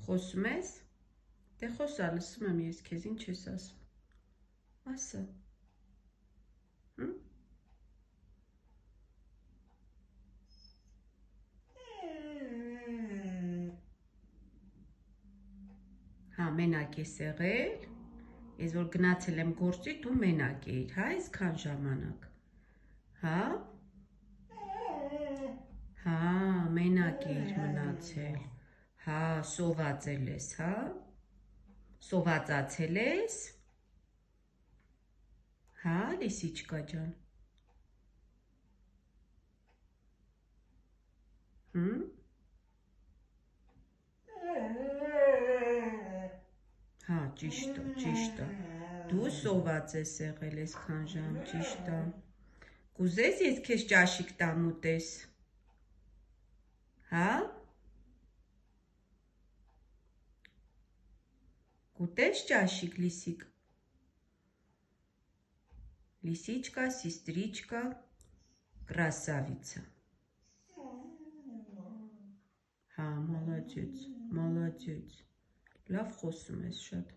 Խոսում ես, դե խոսա, լսում եմ ես քեզ, ինչ ես ասում, ասա, հա, մենակ ես եղել, ես որ գնացել եմ գործի, դու մենակ էիր, հա, այսքան ժամանակ, հա, հա, մենակ էիր մնացել, հա, սովածել ես, հա, սովածացել ես, հա, լիսիչկա ջան, հա, ճիշտ է, դու սոված ես եղել այսքան ժամ, ճիշտ է, կուզես ես քեզ ճաշիկ տամ ուտես, հա, կուտես ճաշիկ լիսիկ, լիսիչկա, սիստրիչկա, կրասավիցա, հա, մալադյեց, լավ խոսում ես շատ,